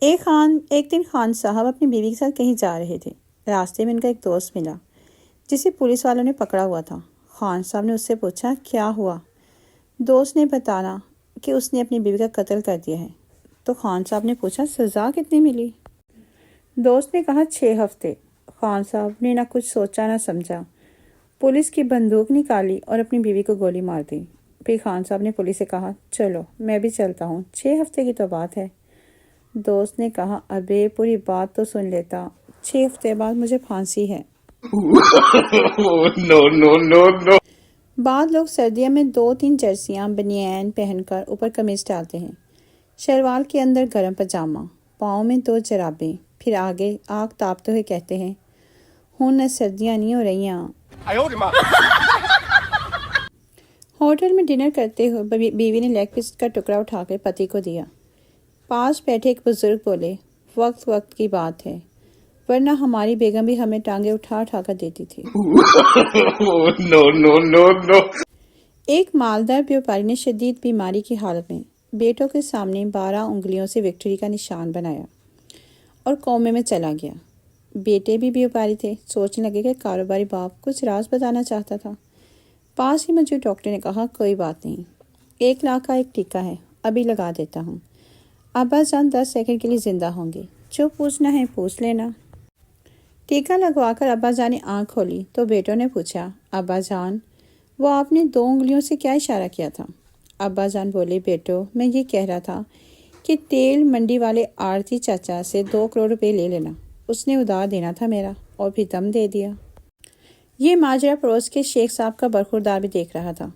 ایک دن خان صاحب اپنی بیوی کے ساتھ کہیں جا رہے تھے۔ راستے میں ان کا ایک دوست ملا جسے پولیس والوں نے پکڑا ہوا تھا۔ خان صاحب نے اس سے پوچھا کیا ہوا؟ دوست نے بتانا کہ اس نے اپنی بیوی کا قتل کر دیا ہے۔ تو خان صاحب نے پوچھا سزا کتنی ملی؟ دوست نے کہا 6 ہفتے۔ خان صاحب نے نہ کچھ سوچا نہ سمجھا، پولیس کی بندوق نکالی اور اپنی بیوی کو گولی مار دی۔ پھر خان صاحب نے پولیس سے کہا چلو میں بھی چلتا ہوں، 6 ہفتے کی تو بات ہے۔ دوست نے کہا ابے پوری بات تو سن لیتا، 6 ہفتے بعد مجھے پھانسی ہے۔ No. بعض لوگ سردیوں میں 2-3 جرسیاں بنیان پہن کر اوپر قمیض ڈالتے ہیں، شلوار کے اندر گرم پاجامہ، پاؤں میں 2 جرابیں، پھر آگے آگ تاپتے ہوئے کہتے ہیں ہوں نہ سردیاں نہیں ہو رہیاں۔ ہوٹل میں ڈنر کرتے ہوئے بیوی نے لیگ پیس کا ٹکڑا اٹھا کر پتی کو دیا۔ پاس بیٹھے ایک بزرگ بولے وقت کی بات ہے، ورنہ ہماری بیگم بھی ہمیں ٹانگیں اٹھا کر دیتی تھی۔ No. ایک مالدار بیوپاری نے شدید بیماری کی حالت میں بیٹوں کے سامنے 12 انگلیوں سے وکٹری کا نشان بنایا اور کومے میں چلا گیا۔ بیٹے بھی بیوپاری تھے، سوچنے لگے کہ کاروباری باپ کچھ راز بتانا چاہتا تھا۔ پاس ہی موجود ڈاکٹر نے کہا کوئی بات نہیں، 1 لاکھ کا ایک ٹیکہ ہے، ابھی لگا دیتا ہوں، ابا جان 10 سیکنڈ کے لیے زندہ ہوں گے، جو پوچھنا ہے پوچھ لینا۔ ٹیکہ لگوا کر ابا جان نے آنکھ کھولی تو بیٹوں نے پوچھا ابا جان وہ آپ نے 2 انگلیوں سے کیا اشارہ کیا تھا؟ ابا جان بولے بیٹو میں یہ کہہ رہا تھا کہ تیل منڈی والے آرتی چاچا سے 2 کروڑ روپے لے لینا، اس نے ادھار دینا تھا میرا، اور پھر دم دے دیا۔ یہ ماجرا پڑوس کے شیخ صاحب کا برخوردار بھی دیکھ رہا تھا،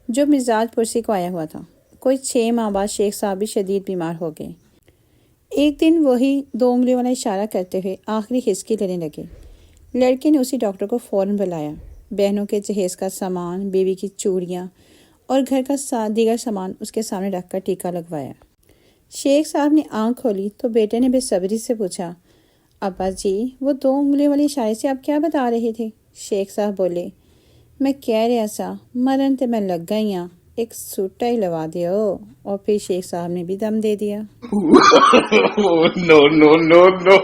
جو مزاج پرسی کو آیا ہوا تھا۔ کوئی 6 ماہ بعد شیخ صاحب بھی شدید بیمار ہو گئے۔ ایک دن وہی 2 انگلیوں والا اشارہ کرتے ہوئے آخری ہسکی لینے لگے۔ لڑکے نے اسی ڈاکٹر کو فوراً بلایا، بہنوں کے جہیز کا سامان، بیوی کی چوڑیاں اور گھر کا دیگر سامان اس کے سامنے رکھ کر ٹیکہ لگوایا۔ شیخ صاحب نے آنکھ کھولی تو بیٹے نے بے صبری سے پوچھا ابا جی وہ 2 انگلیوں والے اشارے سے آپ کیا بتا رہے تھے؟ شیخ صاحب بولے میں کہہ رہا سا مرن تے میں لگ گئی ہاں، ایک سوٹا ہی لوا دیو، اور پھر شیخ صاحب نے بھی دم دے دیا۔ No.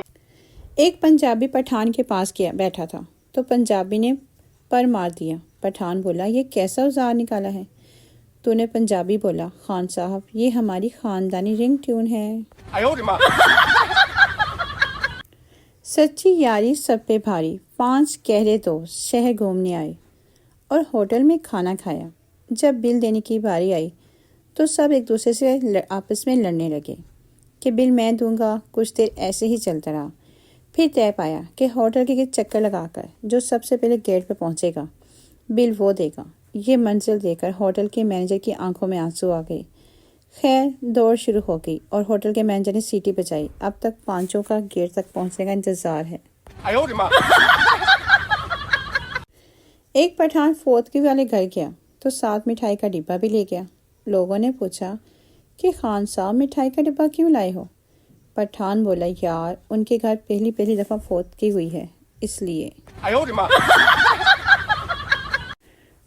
ایک پنجابی پٹھان کے پاس بیٹھا تھا تو پنجابی نے پر مار دیا۔ پٹھان بولا یہ کیسا اوزار نکالا ہے؟ تو نے پنجابی بولا خان صاحب یہ ہماری خاندانی رنگ ٹیون ہے۔ سچی یاری سب پہ بھاری، 5 گہرے دوست شہر گھومنے آئے اور ہوٹل میں کھانا کھایا۔ جب بل دینے کی باری آئی تو سب ایک دوسرے سے آپس میں لڑنے لگے کہ بل میں دوں گا۔ کچھ دیر ایسے ہی چلتا رہا، پھر طے پایا کہ ہوٹل کے چکر لگا کر جو سب سے پہلے گیٹ پہ پہنچے گا بل وہ دے گا۔ یہ منزل دے کر ہوٹل کے مینیجر کی آنکھوں میں آنسو آ گئے۔ خیر دوڑ شروع ہو گئی اور ہوٹل کے مینیجر نے سیٹی بجائی۔ اب تک 5 کا گیٹ تک پہنچنے کا انتظار ہے۔ ایک پٹھان فوتگی والے گھر گیا تو 7 مٹھائی کا ڈبہ بھی لے گیا۔ لوگوں نے پوچھا کہ خان صاحب مٹھائی کا ڈبہ کیوں لائے ہو؟ پٹھان بولا یار ان کے گھر پہلی دفعہ فوتگی ہوئی ہے اس لیے۔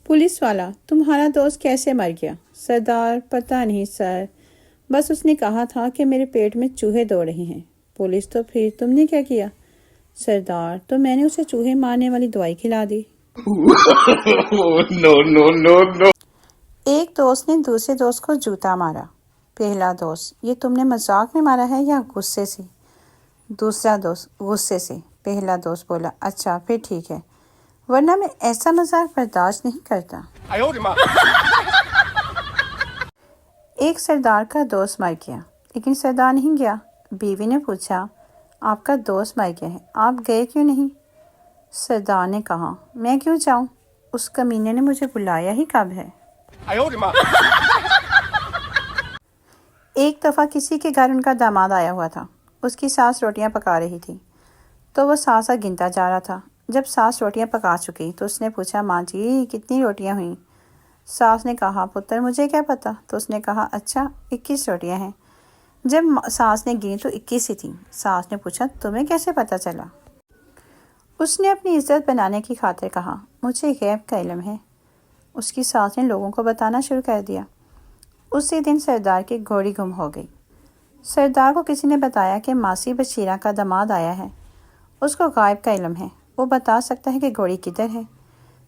پولیس والا تمہارا دوست کیسے مر گیا؟ سردار پتہ نہیں سر، بس اس نے کہا تھا کہ میرے پیٹ میں چوہے دوڑ رہے ہیں۔ پولیس تو پھر تم نے کیا کیا؟ سردار تو میں نے اسے چوہے مارنے والی دوائی کھلا دی۔ No. ایک دوست نے دوسرے دوست کو جوتا مارا۔ پہلا دوست یہ تم نے مذاق میں مارا ہے یا غصے سے؟ دوسرا دوست غصے سے۔ پہلا دوست بولا اچھا پھر ٹھیک ہے، ورنہ میں ایسا مذاق برداشت نہیں کرتا۔ ایک سردار کا دوست مر گیا لیکن سردار نہیں گیا۔ بیوی نے پوچھا آپ کا دوست مر گیا ہے، آپ گئے کیوں نہیں؟ سردار نے کہا میں کیوں جاؤں، اس کمینے نے مجھے بلایا ہی کب ہے۔ ایک دفعہ کسی کے گھر ان کا داماد آیا ہوا تھا، اس کی ساس روٹیاں پکا رہی تھی تو وہ ساسا گنتا جا رہا تھا۔ جب ساس روٹیاں پکا چکی تو اس نے پوچھا ماں جی کتنی روٹیاں ہوئیں؟ ساس نے کہا پتر مجھے کیا پتا، تو اس نے کہا اچھا 21 روٹیاں ہیں۔ جب ساس نے گنی تو 21 ہی تھیں۔ ساس نے پوچھا تمہیں کیسے پتا چلا؟ اس نے اپنی عزت بنانے کی خاطر کہا مجھے غیب کا علم ہے۔ اس کی ساس نے لوگوں کو بتانا شروع کر دیا۔ اسی دن سردار کی گھوڑی گم ہو گئی۔ سردار کو کسی نے بتایا کہ ماسی بشیرہ کا داماد آیا ہے، اس کو غائب کا علم ہے، وہ بتا سکتا ہے کہ گھوڑی کدھر ہے۔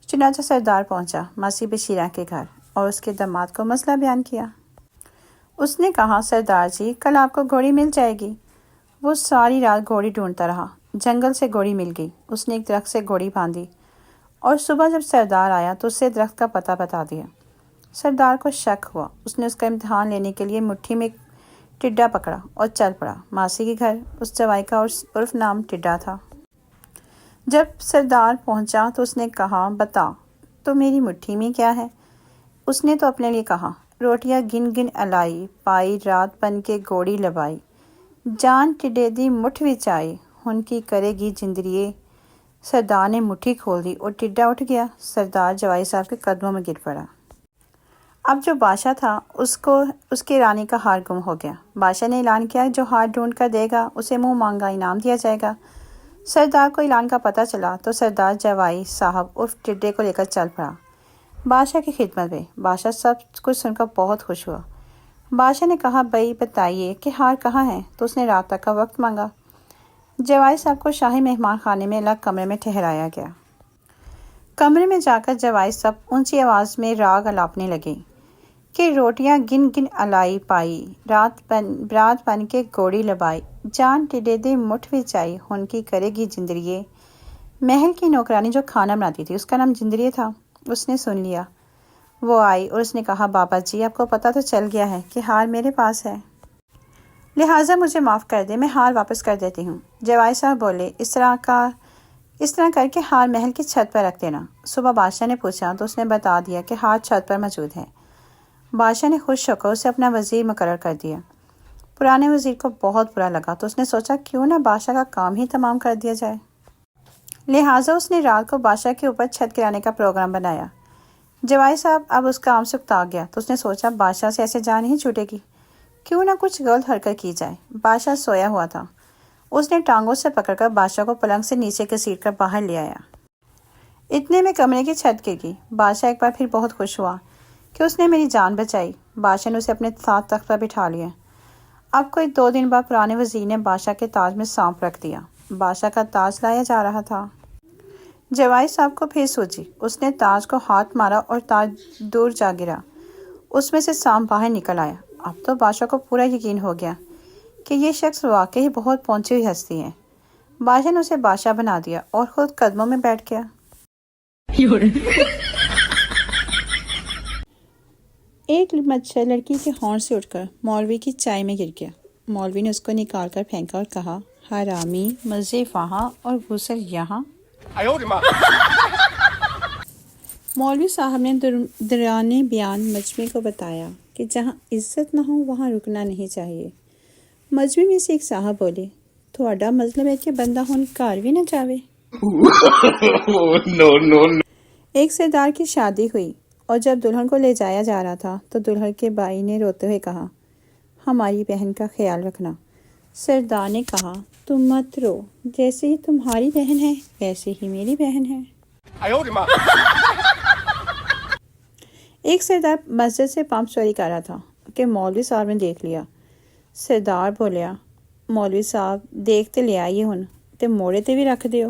چنانچہ سردار پہنچا ماسی بشیرہ کے گھر اور اس کے داماد کو مسئلہ بیان کیا۔ اس نے کہا، سردار جی، کل آپ کو گھوڑی مل جائے گی۔ وہ ساری رات گھوڑی ڈھونڈتا رہا، جنگل سے گھوڑی مل گئی۔ اس نے ایک درخت سے گھوڑی باندھی اور صبح جب سردار آیا تو اسے درخت کا پتہ بتا دیا۔ سردار کو شک ہوا، اس نے اس کا امتحان لینے کے لیے مٹھی میں ایک ٹڈا پکڑا اور چل پڑا ماسی کے گھر۔ اس جوائی کا عرف نام ٹڈا تھا۔ جب سردار پہنچا تو اس نے کہا، بتا تو میری مٹھی میں کیا ہے؟ اس نے تو اپنے لیے کہا، روٹیاں گن گن الائی، پائی رات بن کے گھوڑی لبائی، جان ٹڈے دی مٹھ وچ آئی، ہن کی کرے گی جندریے۔ سردار نے مٹھی کھول دی اور ٹڈا اٹھ گیا۔ سردار جوائی صاحب کے قدموں میں گر پڑا۔ اب جو بادشاہ تھا اس کے رانی کا ہار گم ہو گیا۔ بادشاہ نے اعلان کیا، جو ہار ڈھونڈ کر دے گا اسے منہ مانگا انعام دیا جائے گا۔ سردار کو اعلان کا پتہ چلا تو سردار جوائی صاحب عرف ٹڈے کو لے کر چل پڑا بادشاہ کی خدمت میں۔ بادشاہ سب کچھ سن کر بہت خوش ہوا۔ بادشاہ نے کہا، بھائی بتائیے کہ ہار کہاں ہے؟ تو اس نے رات تک کا وقت مانگا۔ جوائی صاحب کو شاہی مہمان خانے میں الگ کمرے میں ٹھہرایا گیا۔ کمرے میں جا کر جوائی صاحب اونچی آواز میں راگ الاپنے لگے کہ روٹیاں گن گن الائی پائی، رات بن کے گھوڑی لبائی، جان ٹڈے دے مٹھ وچ آئی، ہن کی کرے گی جندریے۔ محل کی نوکرانی جو کھانا بناتی تھی اس کا نام جندریے تھا۔ اس نے سن لیا۔ وہ آئی اور اس نے کہا، بابا جی، آپ کو پتہ تو چل گیا ہے کہ ہار میرے پاس ہے، لہٰذا مجھے معاف کر دے، میں ہار واپس کر دیتی ہوں۔ جوائی صاحب بولے، اس طرح کر کے ہار محل کی چھت پر رکھ دینا۔ صبح بادشاہ نے پوچھا تو اس نے بتا دیا کہ ہار چھت پر موجود ہے۔ بادشاہ نے خوش ہو کر اسے اپنا وزیر مقرر کر دیا۔ پرانے وزیر کو بہت برا لگا تو اس نے سوچا کیوں نہ بادشاہ کا کام ہی تمام کر دیا جائے، لہٰذا اس نے رات کو بادشاہ کے اوپر چھت گرانے کا پروگرام بنایا۔ جوائی صاحب اب اس کام سے اکتا گیا تو اس نے سوچا بادشاہ سے ایسے جان نہیں چھوٹے گی، کیوں نہ کچھ غلط حرکت کی جائے۔ بادشاہ سویا ہوا تھا۔ اس نے ٹانگوں سے پکڑ کر بادشاہ کو پلنگ سے نیچے گھسیٹ کر باہر لے آیا۔ اتنے میں کمرے کی چھت گر گئی۔ بادشاہ ایک بار پھر بہت خوش ہوا کہ اس نے میری جان بچائی۔ بادشاہ نے اسے اپنے ساتھ تخت پر بٹھا لیا۔ اب کوئی 2 دن بعد پرانے وزیر نے بادشاہ کے تاج میں سانپ رکھ دیا۔ بادشاہ کا تاج لایا جا رہا تھا۔ جوائی صاحب کو پھر سوچی۔ اس نے تاج کو ہاتھ مارا اور تاج دور جا گرا۔ اس میں سے سانپ باہر نکل آیا۔ اب تو بادشاہ کو پورا یقین ہو گیا کہ یہ شخص واقعی بہت پہنچی ہوئی ہستی ہے۔ بادشاہ نے اسے بادشاہ بنا دیا اور خود قدموں میں بیٹھ گیا۔ ایک مچھر لڑکی کے ہونٹ سے اٹھ کر مولوی کی چائے میں گر گیا۔ مولوی نے اس کو نکال کر پھینکا اور کہا، حرامی، مزے وہاں اور غسل یہاں۔ مولوی صاحب نے دوران بیان مجمع کو بتایا کہ جہاں عزت نہ ہو وہاں رکنا نہیں چاہیے۔ مجمع میں سے ایک صاحب بولے، تھوڑا مطلب ہے کہ بندہ ہن گھر بھی نہ جاوے۔ ایک سردار کی شادی ہوئی اور جب دلہن کو لے جایا جا رہا تھا تو دلہن کے بھائی نے روتے ہوئے کہا، ہماری بہن کا خیال رکھنا۔ سردار نے کہا، تم مت رو، جیسے ہی تمہاری بہن ہے ویسے ہی میری بہن ہے۔ ایک سردار مسجد سے پمپ چوری کر رہا تھا کہ مولوی صاحب نے دیکھ لیا۔ سردار بولیا، مولوی صاحب دیکھتے لے آئیے ہن تے موڑے تے بھی رکھ دیو۔